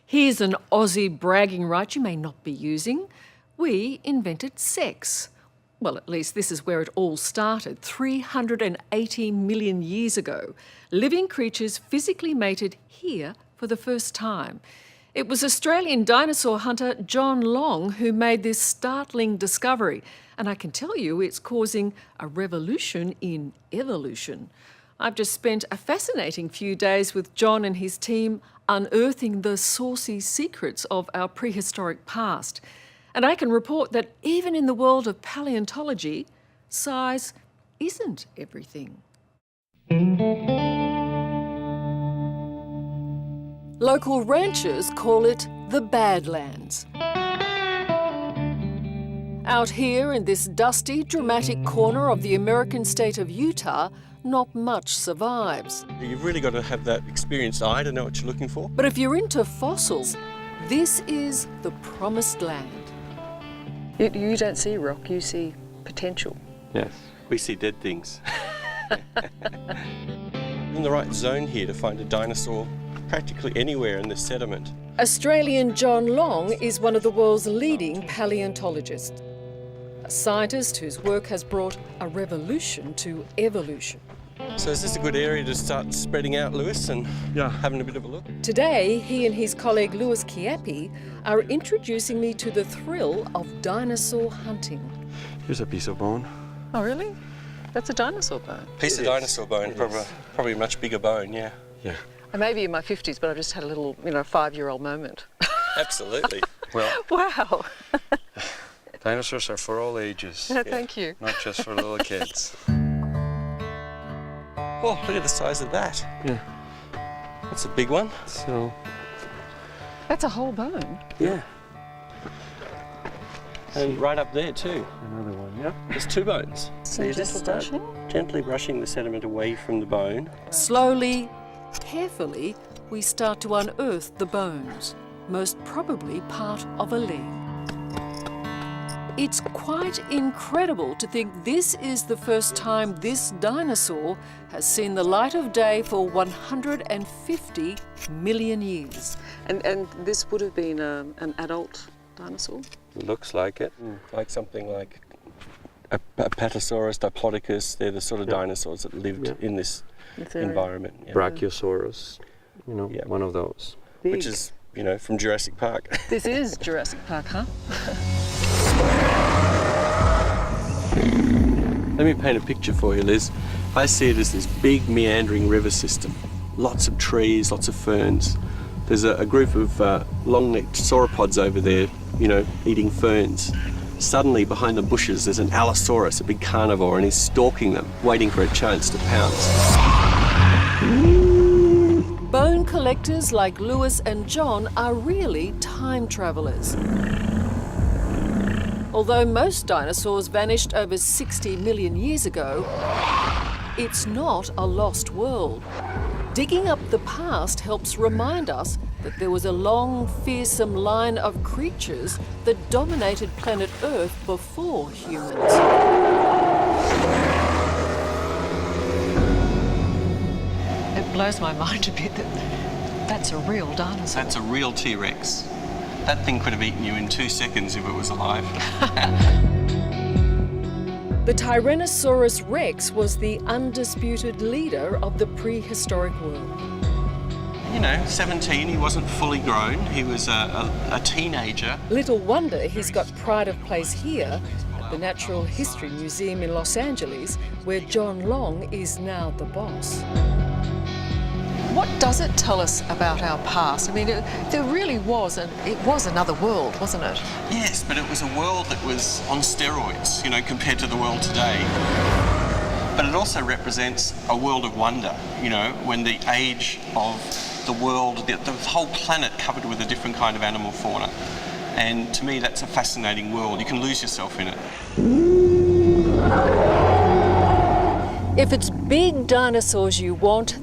Here's an Aussie bragging right you may not be using. We invented sex. Well, at least this is where it all started, 380 million years ago. Living creatures physically mated here for the first time. It was Australian dinosaur hunter John Long who made this startling discovery. And I can tell you it's causing a revolution in evolution. I've just spent a fascinating few days with John and his team unearthing the saucy secrets of our prehistoric past. And I can report that even in the world of paleontology, size isn't everything. Local ranchers call it the Badlands. Out here in this dusty, dramatic corner of the American state of Utah, not much survives. You've really got to have that experienced eye to know what you're looking for. But if you're into fossils, this is the promised land. You don't see rock, you see potential. Yes. We see dead things. In the right zone here to find a dinosaur practically anywhere in the sediment. Australian John Long is one of the world's leading paleontologists, a scientist whose work has brought a revolution to evolution. So is this a good area to start spreading out, Lewis, and having a bit of a look? Today, he and his colleague Lewis Chiappi are introducing me to the thrill of dinosaur hunting. Here's a piece of bone. Oh, really? That's a dinosaur bone. Piece of dinosaur bone, probably a much bigger bone, yeah. Yeah. I may be in my 50s, but I've just had a little, 5-year-old moment. Absolutely. Well, Wow. dinosaurs are for all ages. Yeah, thank you. Not just for little kids. Oh, look at the size of that. Yeah. That's a big one. So, That's a whole bone. yeah. And right up there too. another one, yeah. There's 2 bones. So you just start gently brushing the sediment away from the bone. Slowly, carefully, we start to unearth the bones, most probably part of a leg. It's quite incredible to think this is the first time this dinosaur has seen the light of day for 150 million years. And this would have been an adult dinosaur? Looks like it. Like something like a Apatosaurus, Diplodocus. They're the sort of dinosaurs that lived in this environment. Yeah. Brachiosaurus, one of those. Big. Which is, from Jurassic Park. This is Jurassic Park, huh? Let me paint a picture for you, Liz. I see it as this big meandering river system. Lots of trees, lots of ferns. There's a group of long-necked sauropods over there, eating ferns. Suddenly, behind the bushes, there's an Allosaurus, a big carnivore, and he's stalking them, waiting for a chance to pounce. Bone collectors like Lewis and John are really time travelers. Although most dinosaurs vanished over 60 million years ago, it's not a lost world. Digging up the past helps remind us that there was a long, fearsome line of creatures that dominated planet Earth before humans. It blows my mind a bit that that's a real dinosaur. That's a real T-Rex. That thing could have eaten you in 2 seconds if it was alive. The Tyrannosaurus rex was the undisputed leader of the prehistoric world. 17, he wasn't fully grown. He was a teenager. Little wonder he's got pride of place here at the Natural History Museum in Los Angeles, where John Long is now the boss. What does it tell us about our past? I mean, there really was, it was another world, wasn't it? Yes, but it was a world that was on steroids, compared to the world today. But it also represents a world of wonder, when the age of the world, the whole planet covered with a different kind of animal fauna. And to me, that's a fascinating world. You can lose yourself in it. If it's big dinosaurs you want,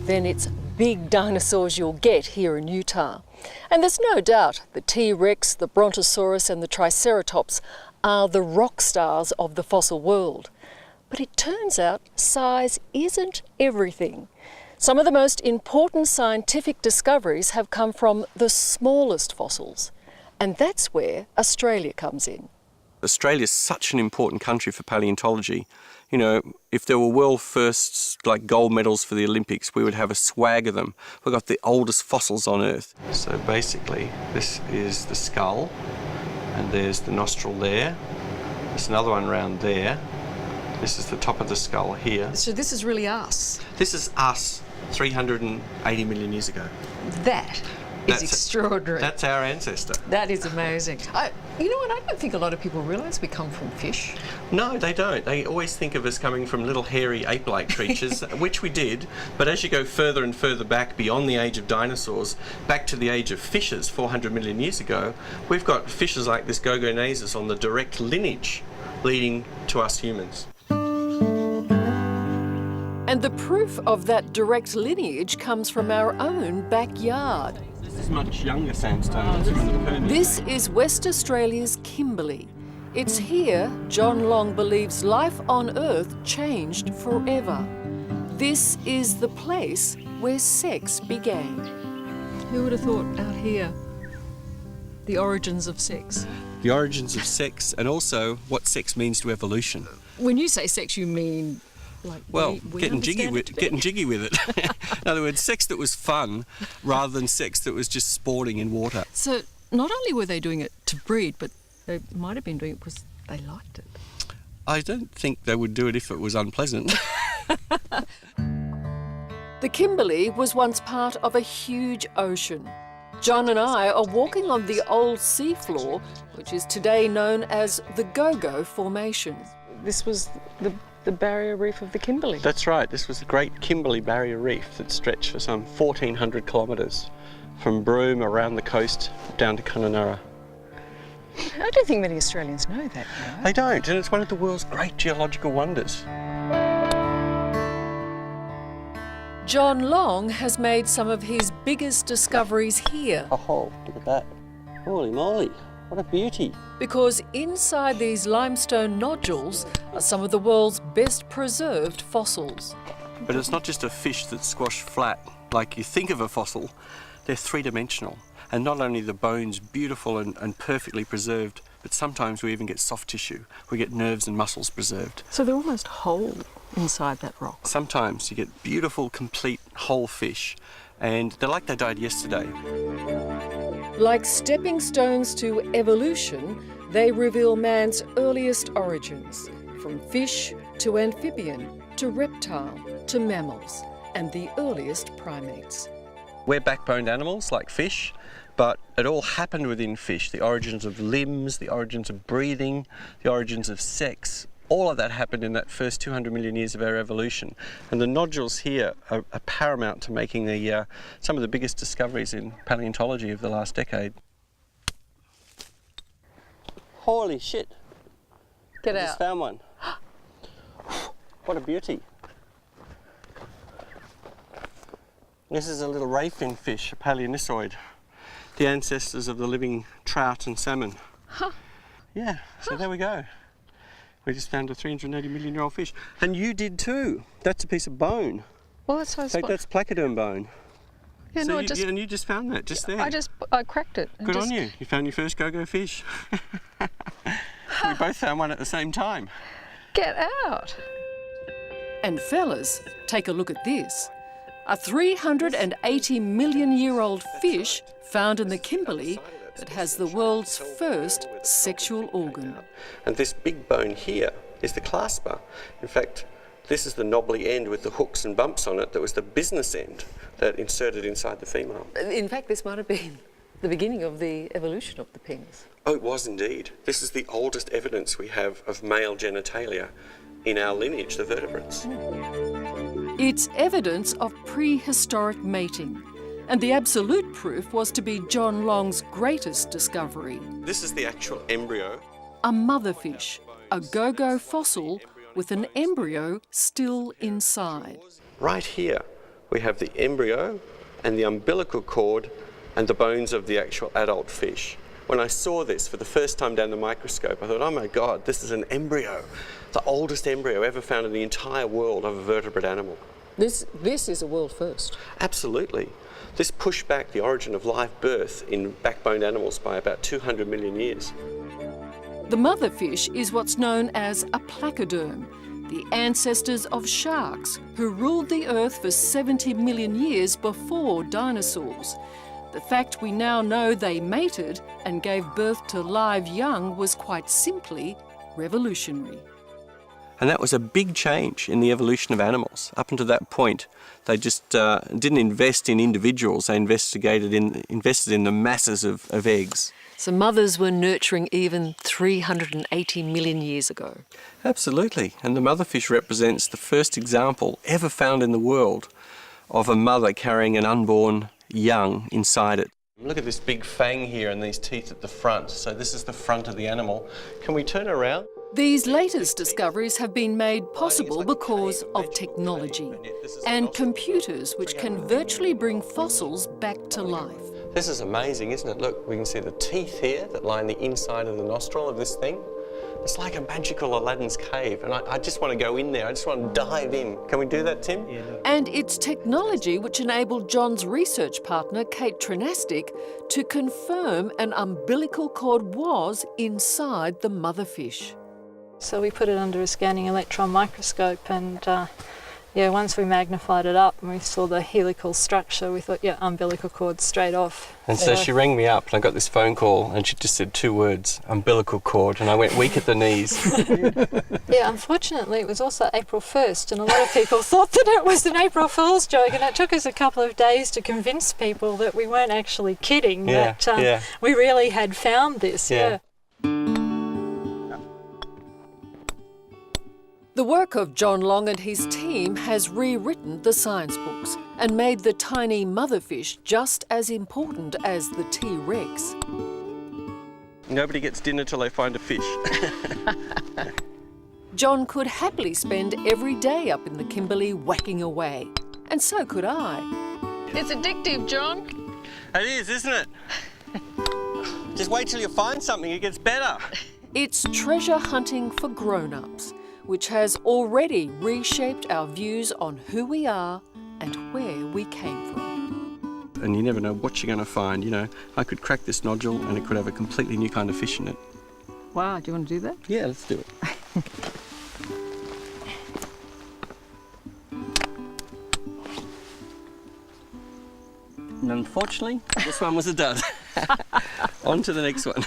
then it's big dinosaurs you'll get here in Utah. And there's no doubt the T-Rex, the Brontosaurus and the Triceratops are the rock stars of the fossil world. But it turns out size isn't everything. Some of the most important scientific discoveries have come from the smallest fossils, and that's where Australia comes in. Australia is such an important country for paleontology. You know, if there were world firsts like gold medals for the Olympics, we would have a swag of them. We've got the oldest fossils on Earth. So basically, this is the skull, and there's the nostril there. There's another one around there. This is the top of the skull here. So this is really us. This is us 380 million years ago. That is extraordinary. That's our ancestor. That is amazing. You know what, I don't think a lot of people realise we come from fish. No, they don't. They always think of us coming from little hairy ape-like creatures, which we did, but as you go further and further back beyond the age of dinosaurs, back to the age of fishes 400 million years ago, we've got fishes like this Gogonasus on the direct lineage leading to us humans. And the proof of that direct lineage comes from our own backyard. This is much younger sandstone. It's from the Permian. This is West Australia's Kimberley. It's here John Long believes life on Earth changed forever. This is the place where sex began. Who would have thought out here the origins of sex? The origins of sex, and also what sex means to evolution. When you say sex, you mean like Well, we getting jiggy understand with it. In other words, sex that was fun rather than sex that was just sporting in water. So not only were they doing it to breed, but they might have been doing it because they liked it. I don't think they would do it if it was unpleasant. The Kimberley was once part of a huge ocean. John and I are walking on the old seafloor, which is today known as the Gogo Formation. This was the barrier reef of the Kimberley. That's right. This was the Great Kimberley Barrier Reef that stretched for some 1,400 kilometres from Broome around the coast down to Kununurra. I don't think many Australians know that, you know. They don't, and it's one of the world's great geological wonders. John Long has made some of his biggest discoveries here. Oh, look at that. Holy moly, what a beauty. Because inside these limestone nodules are some of the world's best preserved fossils. But it's not just a fish that's squashed flat like you think of a fossil. They're three-dimensional, and not only the bones beautiful and perfectly preserved, but sometimes we even get soft tissue. We get nerves and muscles preserved. So they're almost whole inside that rock. Sometimes you get beautiful, complete, whole fish, and they're like they died yesterday. Like stepping stones to evolution, they reveal man's earliest origins, from fish to amphibian to reptile to mammals, and the earliest primates. We're backboned animals like fish, but it all happened within fish. The origins of limbs, the origins of breathing, the origins of sex, all of that happened in that first 200 million years of our evolution. And the nodules here are paramount to making some of the biggest discoveries in paleontology of the last decade. Holy shit. Get I out. just found one. What a beauty. This is a little rayfin fish, a paleonissoid, the ancestors of the living trout and salmon. Huh. Yeah, so there we go. We just found a 380 million year old fish. And you did too. That's a piece of bone. Well, that's what I In fact, that's placoderm bone. Yeah, so no, and you just found that just there. I cracked it. Good on you. You found your first go-go fish. We both found one at the same time. Get out. And fellas, take a look at this. A 380 million year old fish found in the Kimberley that has the world's first sexual organ. And this big bone here is the clasper. In fact, this is the knobbly end with the hooks and bumps on it that was the business end that inserted inside the female. In fact, this might have been the beginning of the evolution of the penis. Oh, it was indeed. This is the oldest evidence we have of male genitalia in our lineage, the vertebrates. It's evidence of prehistoric mating, and the absolute proof was to be John Long's greatest discovery. This is the actual embryo. A motherfish, a go-go fossil with an embryo still inside. Right here, we have the embryo and the umbilical cord and the bones of the actual adult fish. When I saw this for the first time down the microscope, I thought, oh my God, this is an embryo, the oldest embryo ever found in the entire world of a vertebrate animal. This is a world first. Absolutely. This pushed back the origin of live birth in backboned animals by about 200 million years. The motherfish is what's known as a placoderm, the ancestors of sharks who ruled the Earth for 70 million years before dinosaurs. The fact we now know they mated and gave birth to live young was quite simply revolutionary. And that was a big change in the evolution of animals. Up until that point, they just didn't invest in individuals, they invested in the masses of eggs. So mothers were nurturing even 380 million years ago. Absolutely. And the motherfish represents the first example ever found in the world of a mother carrying an unborn young inside it. Look at this big fang here and these teeth at the front. So this is the front of the animal. Can we turn around? These latest discoveries have been made possible because of technology and computers which can virtually bring fossils back to life. This is amazing, isn't it? Look, we can see the teeth here that line the inside of the nostril of this thing. It's like a magical Aladdin's cave, and I just want to go in there. I just want to dive in. Can we do that, Tim? Yeah. And it's technology which enabled John's research partner, Kate Trinastic, to confirm an umbilical cord was inside the motherfish. So we put it under a scanning electron microscope, and once we magnified it up and we saw the helical structure, we thought, yeah, umbilical cord straight off. And so she rang me up and I got this phone call and she just said 2 words, umbilical cord, and I went weak at the knees. Yeah, unfortunately it was also April 1st, and a lot of people thought that it was an April Fool's joke, and it took us a couple of days to convince people that we weren't actually kidding, that we really had found this. Yeah. The work of John Long and his team has rewritten the science books and made the tiny motherfish just as important as the T-Rex. Nobody gets dinner till they find a fish. John could happily spend every day up in the Kimberley whacking away, and so could I. It's addictive, John. It is, isn't it? Just wait till you find something, it gets better. It's treasure hunting for grown-ups, which has already reshaped our views on who we are and where we came from. And you never know what you're going to find, you know. I could crack this nodule and it could have a completely new kind of fish in it. Wow, do you want to do that? Yeah, let's do it. And unfortunately, this one was a dud. On to the next one.